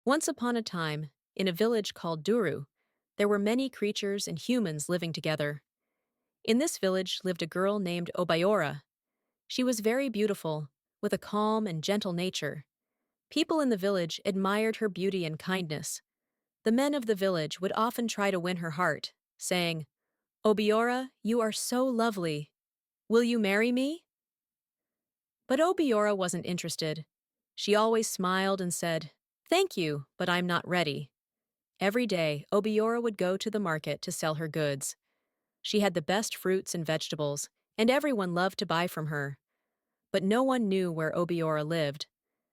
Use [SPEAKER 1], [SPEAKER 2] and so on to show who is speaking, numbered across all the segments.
[SPEAKER 1] Once upon a time, in a village called Duru, there were many creatures and humans living together. In this village lived a girl named Obayora. She was very beautiful, with a calm and gentle nature. People in the village admired her beauty and kindness. The men of the village would often try to win her heart, saying, "Obiora, you are so lovely. Will you marry me?" But Obiora wasn't interested. She always smiled and said, "Thank you, but I'm not ready." Every day, Obiora would go to the market to sell her goods. She had the best fruits and vegetables, and everyone loved to buy from her. But no one knew where Obiora lived.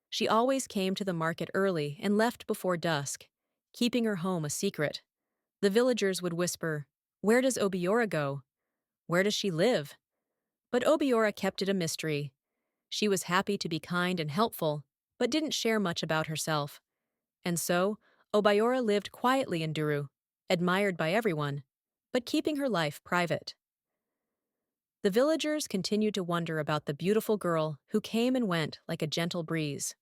[SPEAKER 1] She always came to the market early and left before dusk, keeping her home a secret. The villagers would whisper, "Where does Obiora go? Where does she live?" But Obiora kept it a mystery. She was happy to be kind and helpful, but didn't share much about herself. And so, Obiora lived quietly in Duru, admired by everyone, but keeping her life private. The villagers continued to wonder about the beautiful girl who came and went like a gentle breeze.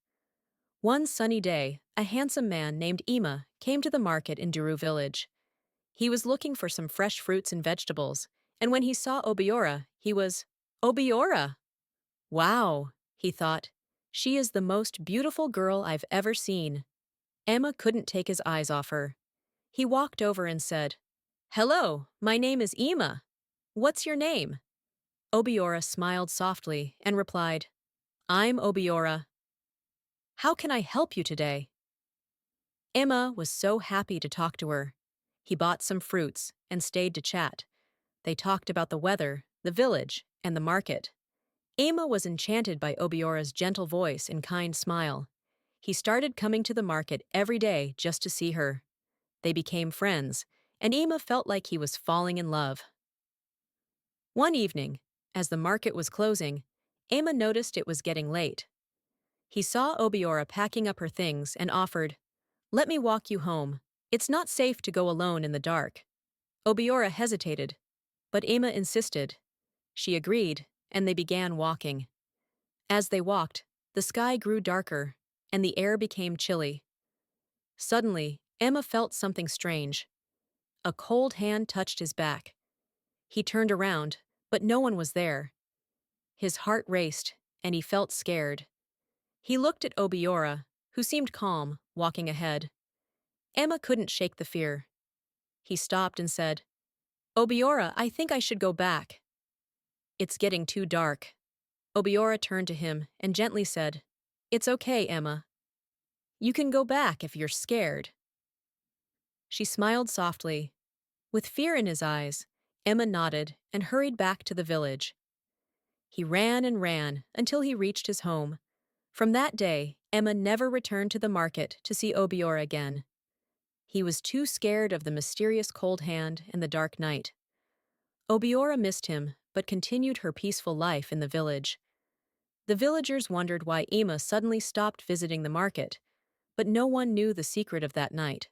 [SPEAKER 1] One sunny day, a handsome man named Ima came to the market in Duru village. He was looking for some fresh fruits and vegetables, and when he saw Obiora, he was, "Obiora! Wow," he thought. "She is the most beautiful girl I've ever seen." Emma couldn't take his eyes off her. He walked over and said, "Hello, my name is Ima. What's your name?" Obiora smiled softly and replied, "I'm Obiora. How can I help you today?" Emma was so happy to talk to her. He bought some fruits and stayed to chat. They talked about the weather, the village, and the market. Emma was enchanted by Obiora's gentle voice and kind smile. He started coming to the market every day just to see her. They became friends, and Emma felt like he was falling in love. One evening, as the market was closing, Emma noticed it was getting late. He saw Obiora packing up her things and offered, "Let me walk you home. It's not safe to go alone in the dark." Obiora hesitated, but Emma insisted. She agreed, and they began walking. As they walked, the sky grew darker, and the air became chilly. Suddenly, Emma felt something strange. A cold hand touched his back. He turned around, but no one was there. His heart raced, and he felt scared. He looked at Obiora, who seemed calm, walking ahead. Emma couldn't shake the fear. He stopped and said, "Obiora, I think I should go back." "It's getting too dark." Obiora turned to him and gently said, "It's okay, Emma. You can go back if you're scared." She smiled softly. With fear in his eyes, Emma nodded and hurried back to the village. He ran and ran until he reached his home. From that day, Emma never returned to the market to see Obiora again. He was too scared of the mysterious cold hand and the dark night. Obiora missed him, but continued her peaceful life in the village. The villagers wondered why Emma suddenly stopped visiting the market, but no one knew the secret of that night.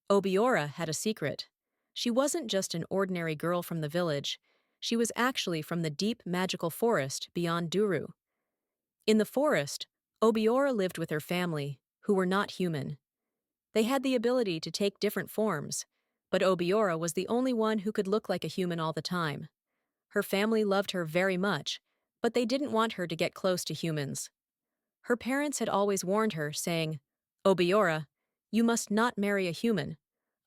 [SPEAKER 1] Obiora had a secret. She wasn't just an ordinary girl from the village. She was actually from the deep magical forest beyond Duru. In the forest, Obiora lived with her family, who were not human. They had the ability to take different forms, but Obiora was the only one who could look like a human all the time. Her family loved her very much, but they didn't want her to get close to humans. Her parents had always warned her, saying, "Obiora, you must not marry a human.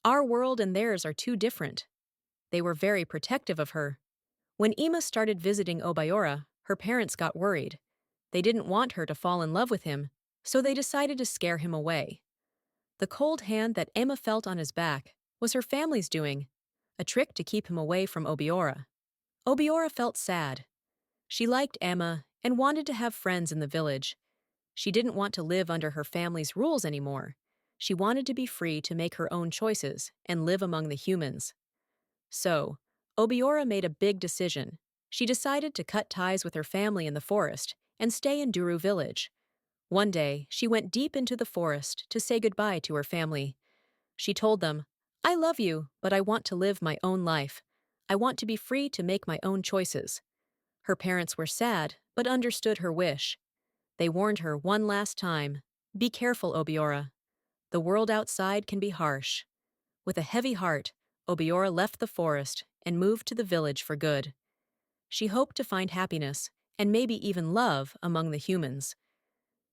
[SPEAKER 1] Our world and theirs are too different." They were very protective of her. When Emma started visiting Obiora, her parents got worried. They didn't want her to fall in love with him, so they decided to scare him away. The cold hand that Emma felt on his back was her family's doing, a trick to keep him away from Obiora. Obiora felt sad. She liked Emma and wanted to have friends in the village. She didn't want to live under her family's rules anymore. She wanted to be free to make her own choices and live among the humans. So, Obiora made a big decision. She decided to cut ties with her family in the forest and stay in Duru village. One day, she went deep into the forest to say goodbye to her family. She told them, "I love you, but I want to live my own life. I want to be free to make my own choices." Her parents were sad, but understood her wish. They warned her one last time, "Be careful, Obiora." The world outside can be harsh. With a heavy heart, Obiora left the forest and moved to the village for good. She hoped to find happiness, and maybe even love, among the humans.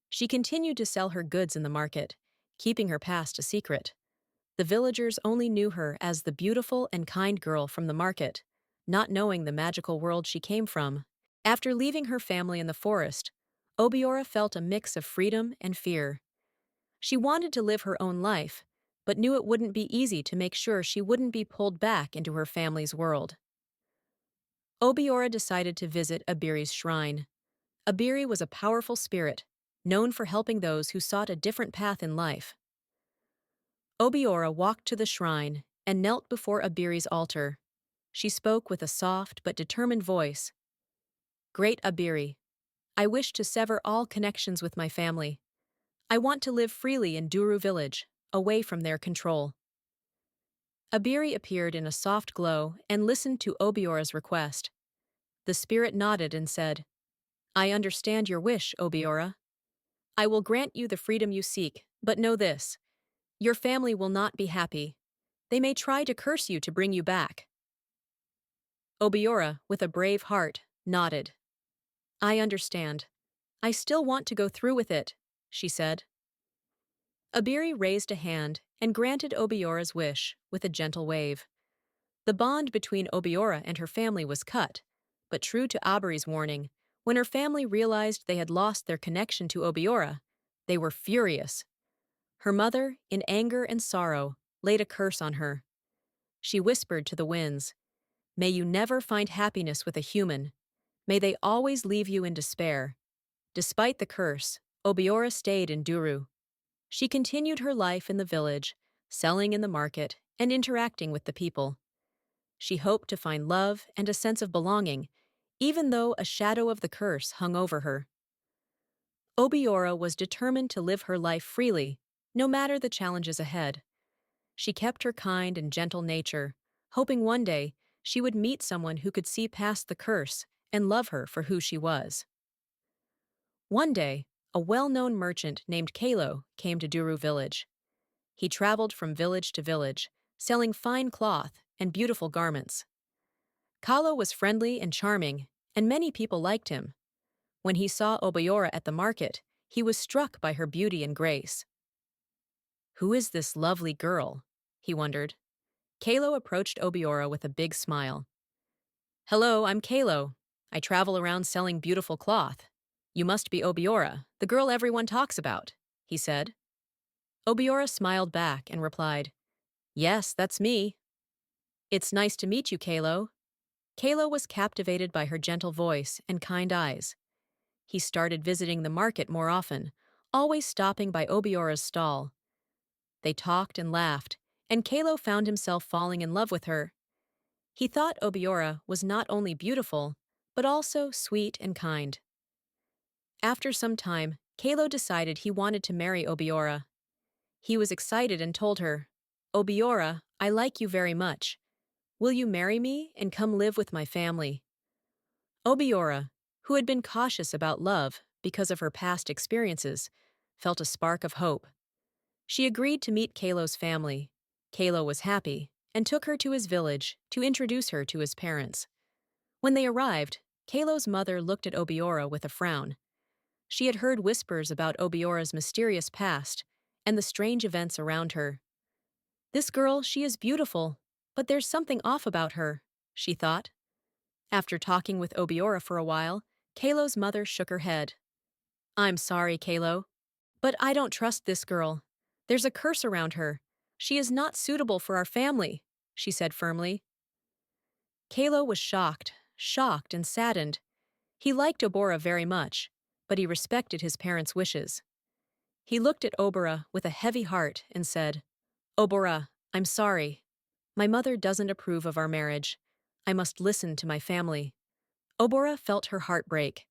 [SPEAKER 1] She continued to sell her goods in the market, keeping her past a secret. The villagers only knew her as the beautiful and kind girl from the market, not knowing the magical world she came from. After leaving her family in the forest, Obiora felt a mix of freedom and fear. She wanted to live her own life, but knew it wouldn't be easy to make sure she wouldn't be pulled back into her family's world. Obiora decided to visit Abiri's shrine. Abiri was a powerful spirit, known for helping those who sought a different path in life. Obiora walked to the shrine and knelt before Abiri's altar. She spoke with a soft but determined voice. "Great Abiri, I wish to sever all connections with my family. I want to live freely in Duru village, away from their control." Abiri appeared in a soft glow and listened to Obiora's request. The spirit nodded and said, "I understand your wish, Obiora. I will grant you the freedom you seek, but know this: your family will not be happy. They may try to curse you to bring you back." Obiora, with a brave heart, nodded. "I understand. I still want to go through with it," she said. Abiri raised a hand and granted Obiora's wish with a gentle wave. The bond between Obiora and her family was cut, but true to Abiri's warning, when her family realized they had lost their connection to Obiora, they were furious. Her mother, in anger and sorrow, laid a curse on her. She whispered to the winds, "May you never find happiness with a human. May they always leave you in despair." Despite the curse, Obiora stayed in Duru. She continued her life in the village, selling in the market and interacting with the people. She hoped to find love and a sense of belonging, even though a shadow of the curse hung over her. Obiora was determined to live her life freely, no matter the challenges ahead. She kept her kind and gentle nature, hoping one day she would meet someone who could see past the curse and love her for who she was. One day, a well-known merchant named Kalo came to Duru village. He traveled from village to village, selling fine cloth and beautiful garments. Kalo was friendly and charming, and many people liked him. When he saw Obiora at the market, he was struck by her beauty and grace. "Who is this lovely girl?" he wondered. Kalo approached Obiora with a big smile. "Hello, I'm Kalo. I travel around selling beautiful cloth. You must be Obiora, the girl everyone talks about," he said. Obiora smiled back and replied, "Yes, that's me." "It's nice to meet you, Kalo." Kalo was captivated by her gentle voice and kind eyes. He started visiting the market more often, always stopping by Obiora's stall. They talked and laughed, and Kalo found himself falling in love with her. He thought Obiora was not only beautiful, but also sweet and kind. After some time, Kalo decided he wanted to marry Obiora. He was excited and told her, "Obiora, I like you very much. Will you marry me and come live with my family?" Obiora, who had been cautious about love because of her past experiences, felt a spark of hope. She agreed to meet Kalo's family. Kalo was happy and took her to his village to introduce her to his parents. When they arrived, Kalo's mother looked at Obiora with a frown. She had heard whispers about Obiora's mysterious past and the strange events around her. "This girl, she is beautiful, but there's something off about her," she thought. After talking with Obiora for a while, Kalo's mother shook her head. "I'm sorry, Kalo, but I don't trust this girl. There's a curse around her. She is not suitable for our family," she said firmly. Kalo was shocked and saddened. He liked Obora very much, but he respected his parents' wishes. He looked at Obora with a heavy heart and said, "Obora, I'm sorry. My mother doesn't approve of our marriage. I must listen to my family." Obora felt her heart break.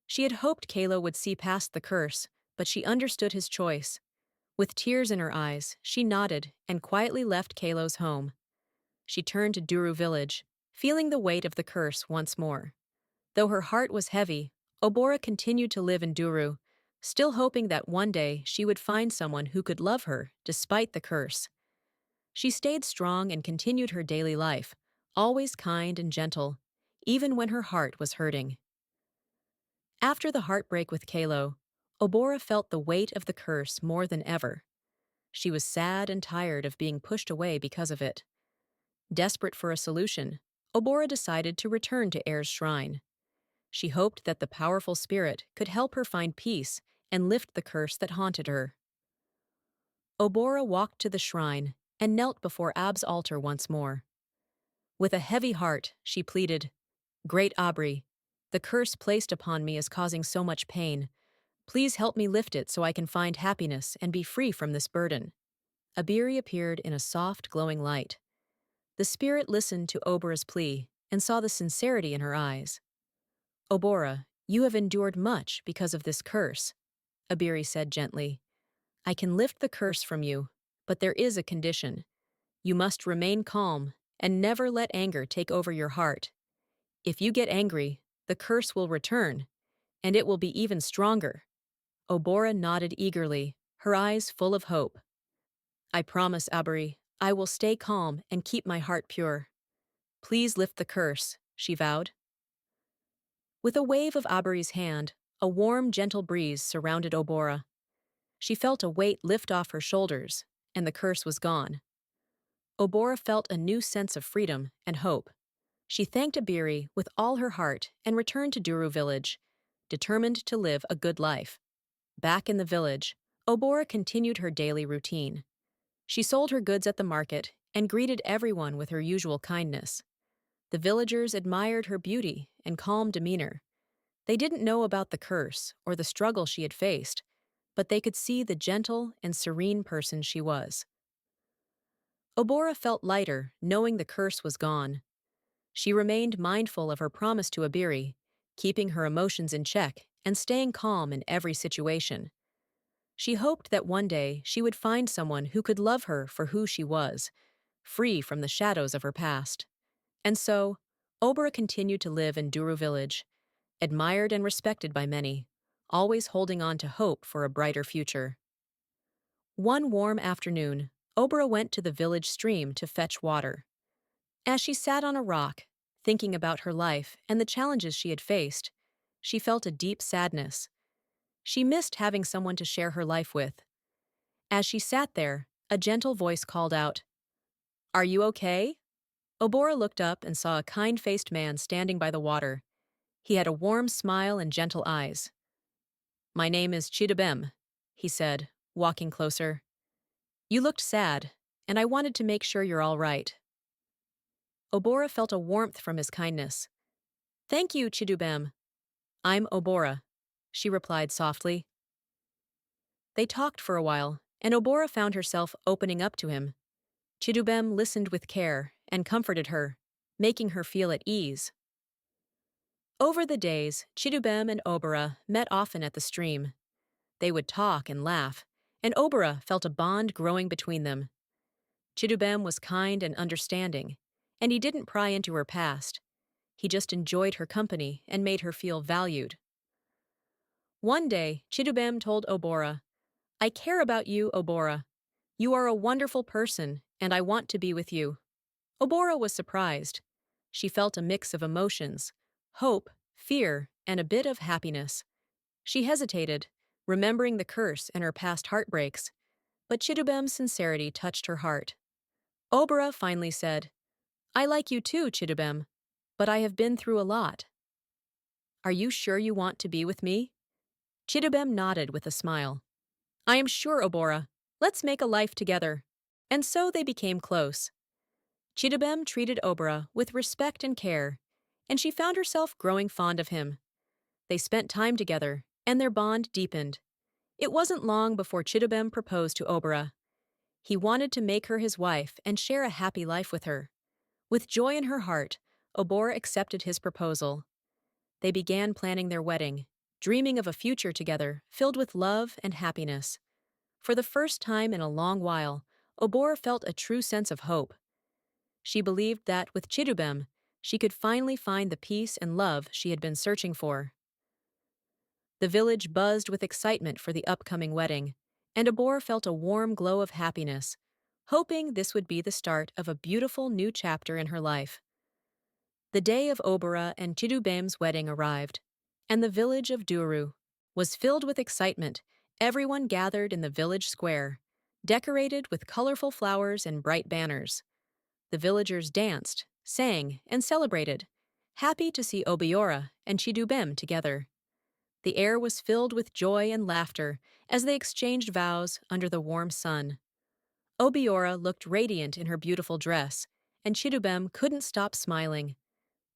[SPEAKER 1] She had hoped Kalo would see past the curse, but she understood his choice. With tears in her eyes, she nodded and quietly left Kalo's home. She turned to Duru village, feeling the weight of the curse once more. Though her heart was heavy, Obora continued to live in Duru, still hoping that one day she would find someone who could love her despite the curse. She stayed strong and continued her daily life, always kind and gentle, even when her heart was hurting. After the heartbreak with Kalo, Obora felt the weight of the curse more than ever. She was sad and tired of being pushed away because of it. Desperate for a solution, Obora decided to return to Air's shrine. She hoped that the powerful spirit could help her find peace and lift the curse that haunted her. Obora walked to the shrine and knelt before Ab's altar once more. With a heavy heart, she pleaded, "Great Abri, the curse placed upon me is causing so much pain. Please help me lift it so I can find happiness and be free from this burden." Abiri appeared in a soft, glowing light. The spirit listened to Obora's plea and saw the sincerity in her eyes. "Obora, you have endured much because of this curse," Abiri said gently. "I can lift the curse from you, but there is a condition. You must remain calm and never let anger take over your heart. If you get angry, the curse will return, and it will be even stronger." Obora nodded eagerly, her eyes full of hope. "I promise, Abari, I will stay calm and keep my heart pure. Please lift the curse," she vowed. With a wave of Abari's hand, a warm, gentle breeze surrounded Obora. She felt a weight lift off her shoulders, and the curse was gone. Obora felt a new sense of freedom and hope. She thanked Abiri with all her heart and returned to Duru village, determined to live a good life. Back in the village, Obora continued her daily routine. She sold her goods at the market and greeted everyone with her usual kindness. The villagers admired her beauty and calm demeanor. They didn't know about the curse or the struggle she had faced, but they could see the gentle and serene person she was. Obora felt lighter, knowing the curse was gone. She remained mindful of her promise to Abiri, keeping her emotions in check and staying calm in every situation. She hoped that one day she would find someone who could love her for who she was, free from the shadows of her past. And so, Obora continued to live in Duru village, admired and respected by many, always holding on to hope for a brighter future. One warm afternoon, Obora went to the village stream to fetch water. As she sat on a rock, thinking about her life and the challenges she had faced, she felt a deep sadness. She missed having someone to share her life with. As she sat there, a gentle voice called out, "Are you okay?" Obora looked up and saw a kind-faced man standing by the water. He had a warm smile and gentle eyes. "My name is Chidabem," he said, walking closer. "You looked sad, and I wanted to make sure you're all right." Obora felt a warmth from his kindness. "Thank you, Chidubem. I'm Obora," she replied softly. They talked for a while, and Obora found herself opening up to him. Chidubem listened with care and comforted her, making her feel at ease. Over the days, Chidubem and Obora met often at the stream. They would talk and laugh, and Obora felt a bond growing between them. Chidubem was kind and understanding, and he didn't pry into her past. He just enjoyed her company and made her feel valued. One day, Chidubem told Obora, "I care about you, Obora. You are a wonderful person, and I want to be with you." Obora was surprised. She felt a mix of emotions, hope, fear, and a bit of happiness. She hesitated, remembering the curse and her past heartbreaks, but Chidubem's sincerity touched her heart. Obora finally said, "I like you too, Chidubem, but I have been through a lot." "Are you sure you want to be with me?" Chidubem nodded with a smile. "I am sure, Obora. Let's make a life together." And so they became close. Chidubem treated Obora with respect and care, and she found herself growing fond of him. They spent time together, and their bond deepened. It wasn't long before Chidubem proposed to Obora. He wanted to make her his wife and share a happy life with her. With joy in her heart, Obora accepted his proposal. They began planning their wedding, dreaming of a future together filled with love and happiness. For the first time in a long while, Obora felt a true sense of hope. She believed that with Chidubem, she could finally find the peace and love she had been searching for. The village buzzed with excitement for the upcoming wedding, and Abor felt a warm glow of happiness, hoping this would be the start of a beautiful new chapter in her life. The day of Obora and Chidubem's wedding arrived, and the village of Duru was filled with excitement. Everyone gathered in the village square, decorated with colorful flowers and bright banners. The villagers danced, sang, and celebrated, happy to see Obiora and Chidubem together. The air was filled with joy and laughter as they exchanged vows under the warm sun. Obiora looked radiant in her beautiful dress, and Chidubem couldn't stop smiling.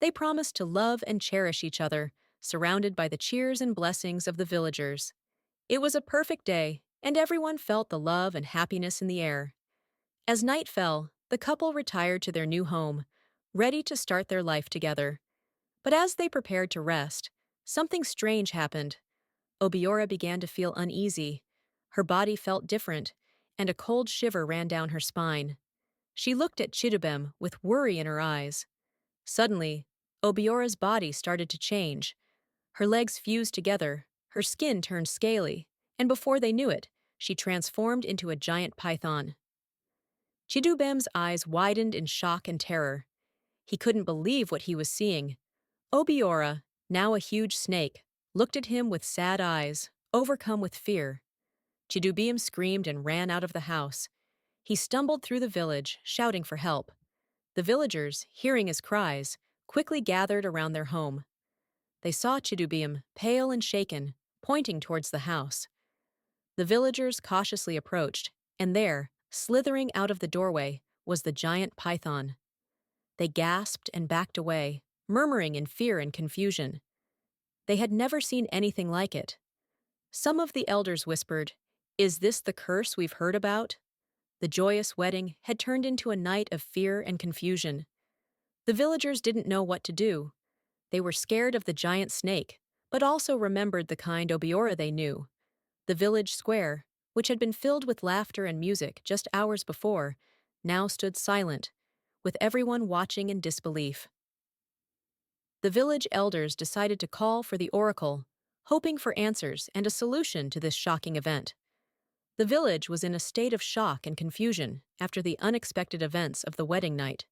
[SPEAKER 1] They promised to love and cherish each other, surrounded by the cheers and blessings of the villagers. It was a perfect day, and everyone felt the love and happiness in the air. As night fell, the couple retired to their new home, ready to start their life together. But as they prepared to rest, something strange happened. Obiora began to feel uneasy. Her body felt different, and a cold shiver ran down her spine. She looked at Chidubem with worry in her eyes. Suddenly, Obiora's body started to change. Her legs fused together, her skin turned scaly, and before they knew it, she transformed into a giant python. Chidubem's eyes widened in shock and terror. He couldn't believe what he was seeing. Obiora, now a huge snake, looked at him with sad eyes, overcome with fear. Chidubem screamed and ran out of the house. He stumbled through the village, shouting for help. The villagers, hearing his cries, quickly gathered around their home. They saw Chidubem, pale and shaken, pointing towards the house. The villagers cautiously approached, and there, slithering out of the doorway, was the giant python. They gasped and backed away, murmuring in fear and confusion. They had never seen anything like it. Some of the elders whispered, "Is this the curse we've heard about?" The joyous wedding had turned into a night of fear and confusion. The villagers didn't know what to do. They were scared of the giant snake, but also remembered the kind Obiora they knew. The village square, which had been filled with laughter and music just hours before, now stood silent, with everyone watching in disbelief. The village elders decided to call for the oracle, hoping for answers and a solution to this shocking event. The village was in a state of shock and confusion after the unexpected events of the wedding night.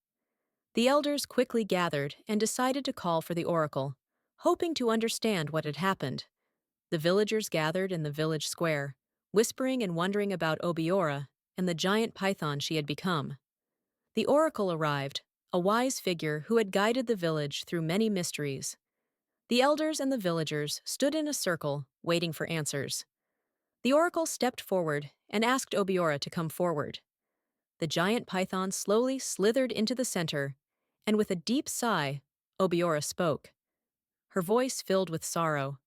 [SPEAKER 1] The elders quickly gathered and decided to call for the oracle, hoping to understand what had happened. The villagers gathered in the village square, whispering and wondering about Obiora and the giant python she had become. The oracle arrived, a wise figure who had guided the village through many mysteries. The elders and the villagers stood in a circle, waiting for answers. The oracle stepped forward and asked Obiora to come forward. The giant python slowly slithered into the center, and with a deep sigh, Obiora spoke. Her voice filled with sorrow.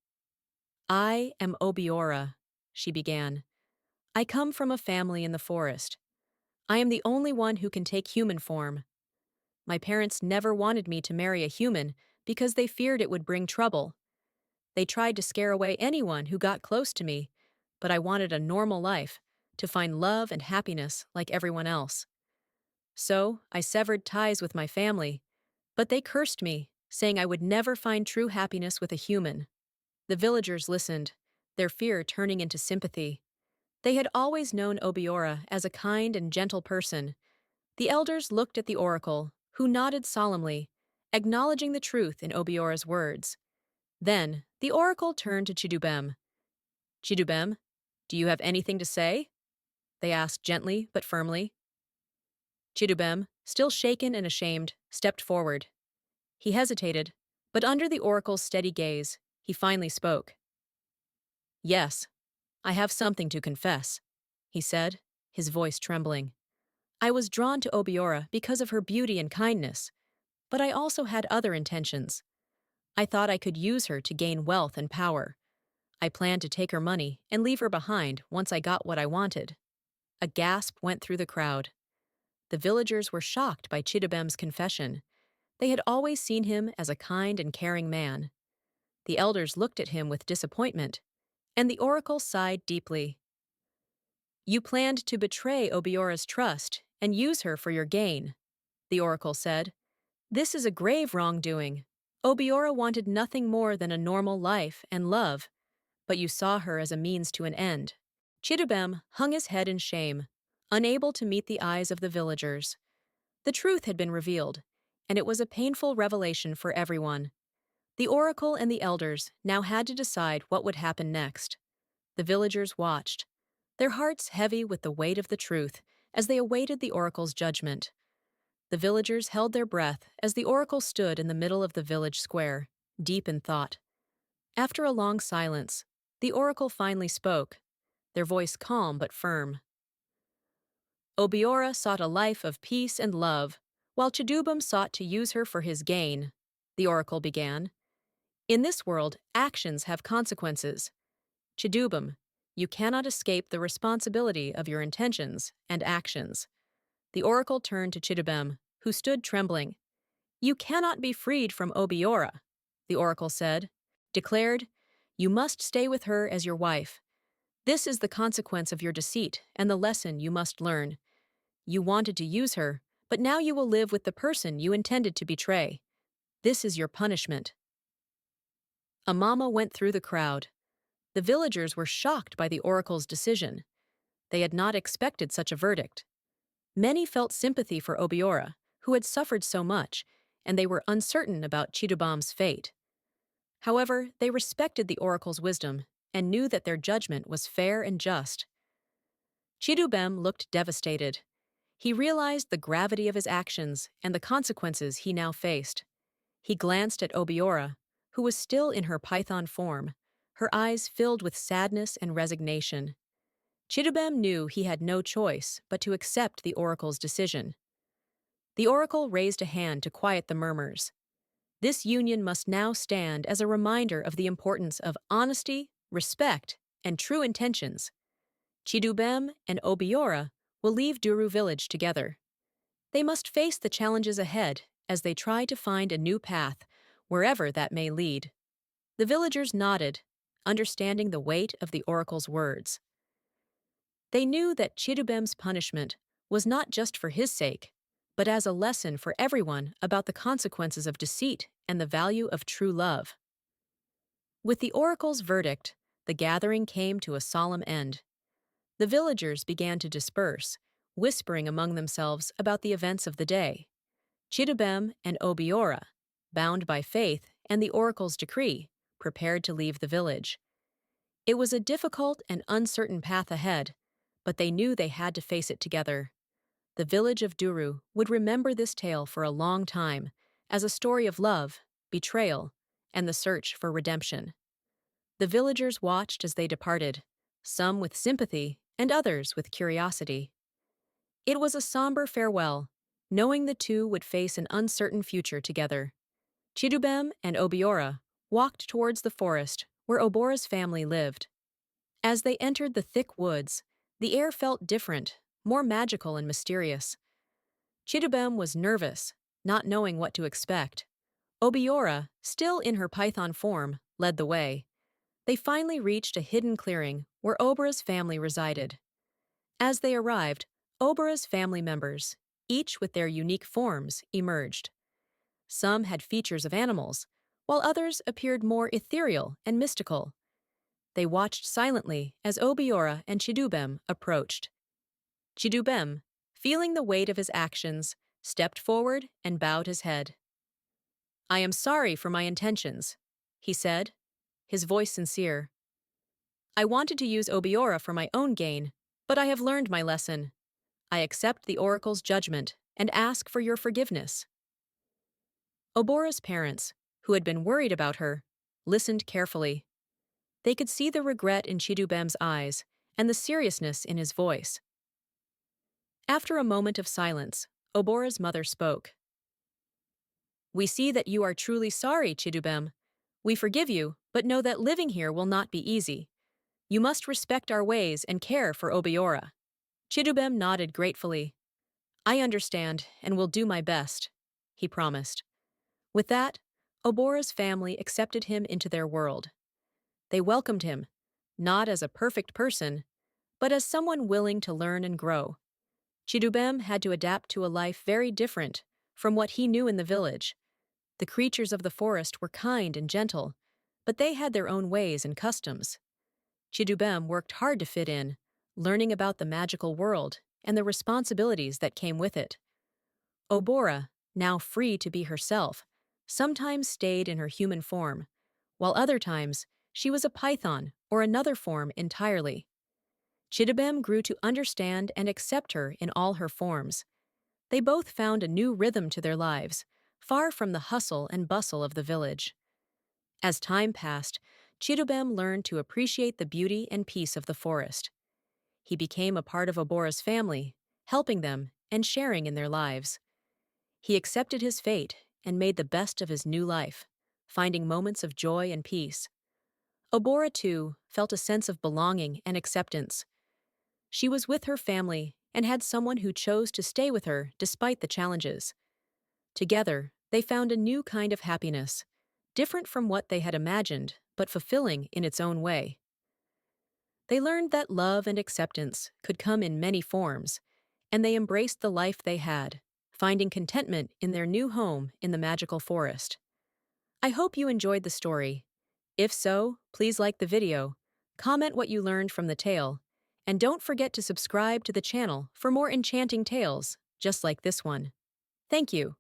[SPEAKER 1] "I am Obiora," she began. "I come from a family in the forest. I am the only one who can take human form. My parents never wanted me to marry a human because they feared it would bring trouble. They tried to scare away anyone who got close to me, but I wanted a normal life, to find love and happiness like everyone else. So I severed ties with my family, but they cursed me, saying I would never find true happiness with a human." The villagers listened, their fear turning into sympathy. They had always known Obiora as a kind and gentle person. The elders looked at the oracle, who nodded solemnly, acknowledging the truth in Obiora's words. Then, the oracle turned to Chidubem. "Chidubem, do you have anything to say?" they asked gently but firmly. Chidubem, still shaken and ashamed, stepped forward. He hesitated, but under the oracle's steady gaze, he finally spoke. "Yes, I have something to confess," he said, his voice trembling. "I was drawn to Obiora because of her beauty and kindness, but I also had other intentions. I thought I could use her to gain wealth and power. I planned to take her money and leave her behind once I got what I wanted." A gasp went through the crowd. The villagers were shocked by Chidubem's confession. They had always seen him as a kind and caring man. The elders looked at him with disappointment, and the oracle sighed deeply. "You planned to betray Obiora's trust and use her for your gain," the oracle said. "This is a grave wrongdoing. Obiora wanted nothing more than a normal life and love. but you saw her as a means to an end. Chidubem hung his head in shame, unable to meet the eyes of the villagers. The truth had been revealed, and it was a painful revelation for everyone. The oracle and the elders now had to decide what would happen next. The villagers watched, their hearts heavy with the weight of the truth, as they awaited the oracle's judgment. The villagers held their breath as the oracle stood in the middle of the village square, deep in thought. After a long silence, the oracle finally spoke, their voice calm but firm. Obiora sought a life of peace and love, while Chidubem sought to use her for his gain, the oracle began. In this world, actions have consequences. Chidubem, you cannot escape the responsibility of your intentions and actions. The oracle turned to Chidubem, who stood trembling. You cannot be freed from Obiora, the oracle declared, you must stay with her as your wife. This is the consequence of your deceit and the lesson you must learn. You wanted to use her, but now you will live with the person you intended to betray. This is your punishment. A mama went through the crowd. The villagers were shocked by the oracle's decision. They had not expected such a verdict. Many felt sympathy for Obiora, who had suffered so much, and they were uncertain about Chidubem's fate. However, they respected the oracle's wisdom and knew that their judgment was fair and just. Chidubem looked devastated. He realized the gravity of his actions and the consequences he now faced. He glanced at Obiora, who was still in her python form, her eyes filled with sadness and resignation. Chidubem knew he had no choice but to accept the oracle's decision. The oracle raised a hand to quiet the murmurs. This union must now stand as a reminder of the importance of honesty, respect, and true intentions. Chidubem and Obiora will leave Duru village together. They must face the challenges ahead as they try to find a new path, wherever that may lead. The villagers nodded, understanding the weight of the oracle's words. They knew that Chidubem's punishment was not just for his sake, but as a lesson for everyone about the consequences of deceit and the value of true love. With the oracle's verdict, the gathering came to a solemn end. The villagers began to disperse, whispering among themselves about the events of the day. Chidubem and Obiora, bound by faith and the oracle's decree, prepared to leave the village. It was a difficult and uncertain path ahead, but they knew they had to face it together. The village of Duru would remember this tale for a long time as a story of love, betrayal, and the search for redemption. The villagers watched as they departed, some with sympathy and others with curiosity. It was a somber farewell, knowing the two would face an uncertain future together. Chidubem and Obiora walked towards the forest where Obora's family lived. As they entered the thick woods, the air felt different, more magical and mysterious. Chidubem was nervous, not knowing what to expect. Obiora, still in her python form, led the way. They finally reached a hidden clearing where Obora's family resided. As they arrived, Obora's family members, each with their unique forms, emerged. Some had features of animals, while others appeared more ethereal and mystical. They watched silently as Obiora and Chidubem approached. Chidubem, feeling the weight of his actions, stepped forward and bowed his head. I am sorry for my intentions, he said, his voice sincere. I wanted to use Obiora for my own gain, but I have learned my lesson. I accept the oracle's judgment and ask for your forgiveness. Obora's parents, who had been worried about her, listened carefully. They could see the regret in Chidubem's eyes and the seriousness in his voice. After a moment of silence, Obora's mother spoke. We see that you are truly sorry, Chidubem. We forgive you, but know that living here will not be easy. You must respect our ways and care for Obiora. Chidubem nodded gratefully. I understand and will do my best, he promised. With that, Obora's family accepted him into their world. They welcomed him, not as a perfect person, but as someone willing to learn and grow. Chidubem had to adapt to a life very different from what he knew in the village. The creatures of the forest were kind and gentle, but they had their own ways and customs. Chidubem worked hard to fit in, learning about the magical world and the responsibilities that came with it. Obora, now free to be herself, sometimes stayed in her human form, while other times she was a python or another form entirely. Chidubem grew to understand and accept her in all her forms. They both found a new rhythm to their lives, far from the hustle and bustle of the village. As time passed, Chidubem learned to appreciate the beauty and peace of the forest. He became a part of Obora's family, helping them and sharing in their lives. He accepted his fate and made the best of his new life, finding moments of joy and peace. Obora, too, felt a sense of belonging and acceptance. She was with her family and had someone who chose to stay with her despite the challenges. Together, they found a new kind of happiness, different from what they had imagined, but fulfilling in its own way. They learned that love and acceptance could come in many forms, and they embraced the life they had, finding contentment in their new home in the magical forest. I hope you enjoyed the story. If so, please like the video, comment what you learned from the tale, and don't forget to subscribe to the channel for more enchanting tales, just like this one. Thank you.